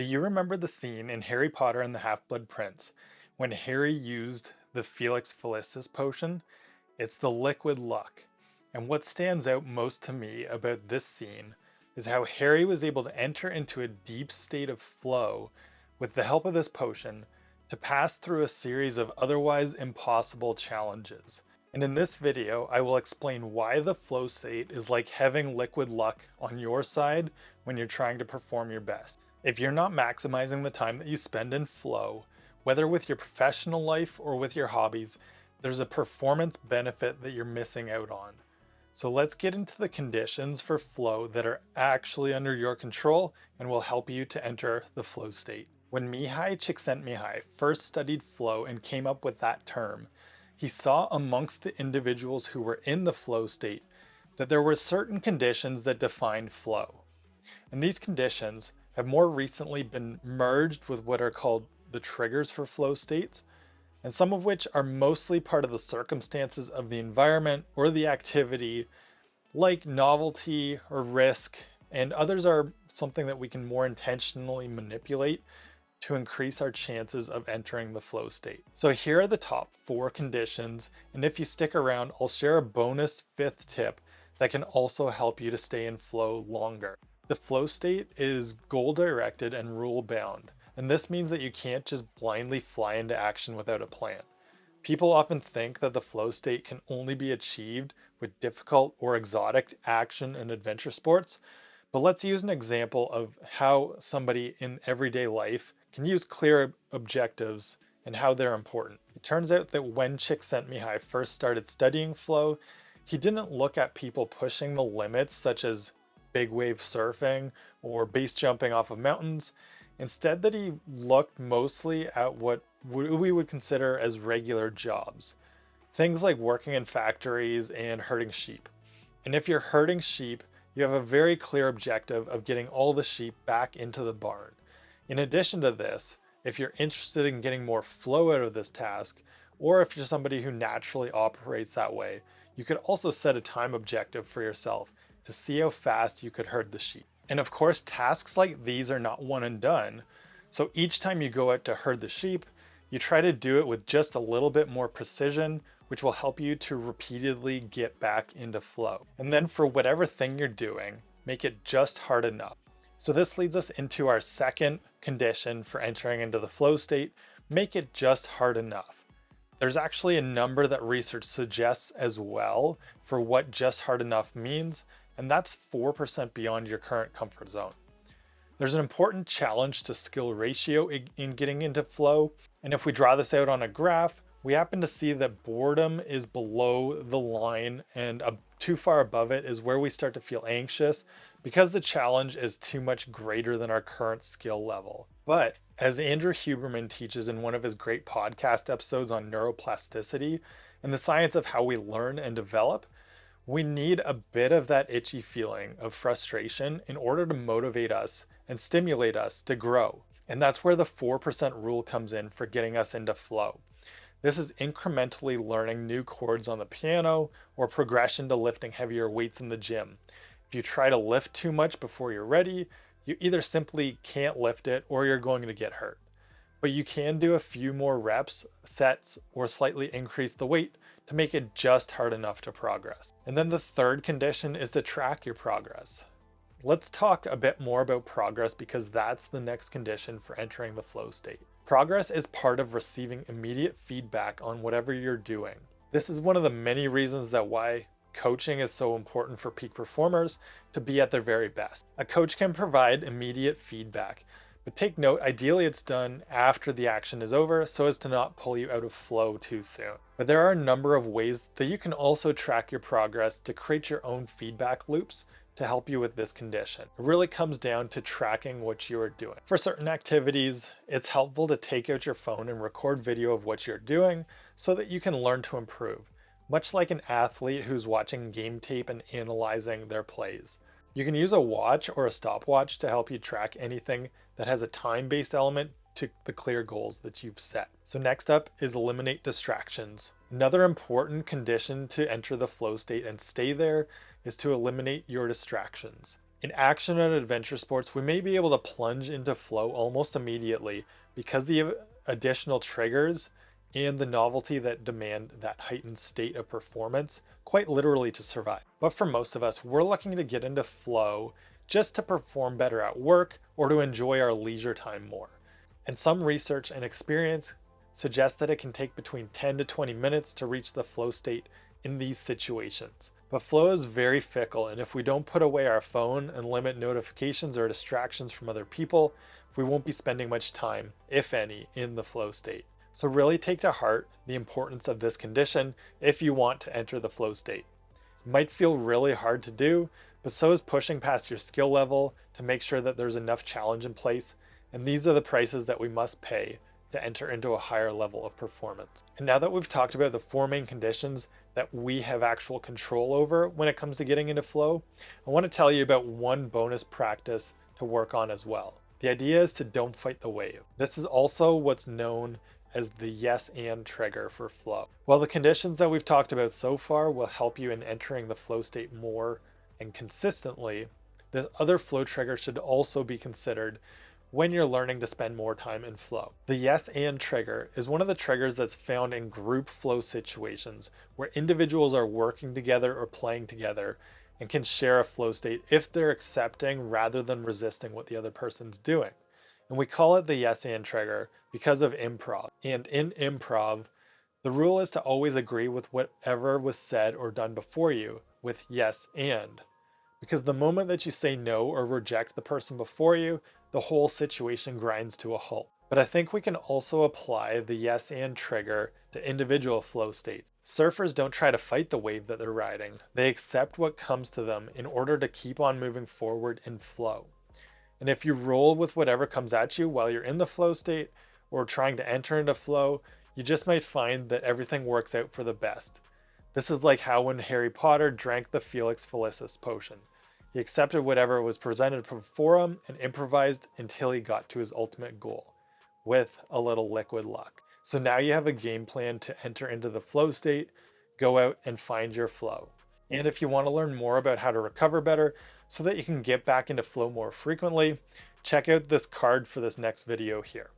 Do you remember the scene in Harry Potter and the Half-Blood Prince when Harry used the Felix Felicis potion? It's the liquid luck. And what stands out most to me about this scene is how Harry was able to enter into a deep state of flow with the help of this potion to pass through a series of otherwise impossible challenges. And in this video, I will explain why the flow state is like having liquid luck on your side when you're trying to perform your best. If you're not maximizing the time that you spend in flow, whether with your professional life or with your hobbies, there's a performance benefit that you're missing out on. So let's get into the conditions for flow that are actually under your control and will help you to enter the flow state. When Mihaly Csikszentmihalyi first studied flow and came up with that term, he saw amongst the individuals who were in the flow state that there were certain conditions that defined flow. And these conditions have more recently been merged with what are called the triggers for flow states, and some of which are mostly part of the circumstances of the environment or the activity, like novelty or risk, and others are something that we can more intentionally manipulate to increase our chances of entering the flow state. So here are the top 4 conditions, and if you stick around, I'll share a bonus 5th tip that can also help you to stay in flow longer. The flow state is goal-directed and rule-bound, and this means that you can't just blindly fly into action without a plan. People often think that the flow state can only be achieved with difficult or exotic action and adventure sports, but let's use an example of how somebody in everyday life can use clear objectives and how they're important. It turns out that when Csikszentmihalyi first started studying flow, he didn't look at people pushing the limits such as big wave surfing or base jumping off of mountains. Instead, that he looked mostly at what we would consider as regular jobs. Things like working in factories and herding sheep. And if you're herding sheep, you have a very clear objective of getting all the sheep back into the barn. In addition to this, if you're interested in getting more flow out of this task, or if you're somebody who naturally operates that way, you could also set a time objective for yourself to see how fast you could herd the sheep. And of course, tasks like these are not one and done. So each time you go out to herd the sheep, you try to do it with just a little bit more precision, which will help you to repeatedly get back into flow. And then for whatever thing you're doing, make it just hard enough. So this leads us into our second condition for entering into the flow state: make it just hard enough. There's actually a number that research suggests as well for what just hard enough means, and that's 4% beyond your current comfort zone. There's an important challenge to skill ratio in getting into flow, and if we draw this out on a graph, we happen to see that boredom is below the line, and too far above it is where we start to feel anxious because the challenge is too much greater than our current skill level. But as Andrew Huberman teaches in one of his great podcast episodes on neuroplasticity and the science of how we learn and develop, we need a bit of that itchy feeling of frustration in order to motivate us and stimulate us to grow. And that's where the 4% rule comes in for getting us into flow. This is incrementally learning new chords on the piano or progression to lifting heavier weights in the gym. If you try to lift too much before you're ready, you either simply can't lift it or you're going to get hurt. But you can do a few more reps, sets, or slightly increase the weight to make it just hard enough to progress. And then the third condition is to track your progress. Let's talk a bit more about progress because that's the next condition for entering the flow state. Progress is part of receiving immediate feedback on whatever you're doing. This is one of the many reasons that why coaching is so important for peak performers to be at their very best. A coach can provide immediate feedback, but take note, ideally it's done after the action is over so as to not pull you out of flow too soon. But there are a number of ways that you can also track your progress to create your own feedback loops to help you with this condition. It really comes down to tracking what you are doing. For certain activities, it's helpful to take out your phone and record video of what you're doing so that you can learn to improve, much like an athlete who's watching game tape and analyzing their plays. You can use a watch or a stopwatch to help you track anything that has a time-based element to the clear goals that you've set. So next up is eliminate distractions. Another important condition to enter the flow state and stay there is to eliminate your distractions. In action and adventure sports, we may be able to plunge into flow almost immediately because the additional triggers and the novelty that demand that heightened state of performance, quite literally to survive. But for most of us, we're looking to get into flow just to perform better at work or to enjoy our leisure time more. And some research and experience suggests that it can take between 10 to 20 minutes to reach the flow state in these situations. But flow is very fickle, and if we don't put away our phone and limit notifications or distractions from other people, we won't be spending much time, if any, in the flow state. So really take to heart the importance of this condition if you want to enter the flow state. It might feel really hard to do, but so is pushing past your skill level to make sure that there's enough challenge in place, and these are the prices that we must pay to enter into a higher level of performance. And now that we've talked about the four main conditions that we have actual control over when it comes to getting into flow, I want to tell you about one bonus practice to work on as well. The idea is to don't fight the wave. This is also what's known as the yes and trigger for flow. While the conditions that we've talked about so far will help you in entering the flow state more and consistently, this other flow trigger should also be considered when you're learning to spend more time in flow. The yes and trigger is one of the triggers that's found in group flow situations where individuals are working together or playing together and can share a flow state if they're accepting rather than resisting what the other person's doing. And we call it the yes and trigger because of improv. And in improv, the rule is to always agree with whatever was said or done before you with yes and. Because the moment that you say no or reject the person before you, the whole situation grinds to a halt. But I think we can also apply the yes and trigger to individual flow states. Surfers don't try to fight the wave that they're riding. They accept what comes to them in order to keep on moving forward in flow. And if you roll with whatever comes at you while you're in the flow state or trying to enter into flow, you just might find that everything works out for the best. This is like how when Harry Potter drank the Felicis potion. He accepted whatever was presented before him and improvised until he got to his ultimate goal, with a little liquid luck. So now you have a game plan to enter into the flow state, go out and find your flow. And if you want to learn more about how to recover better so that you can get back into flow more frequently, check out this card for this next video here.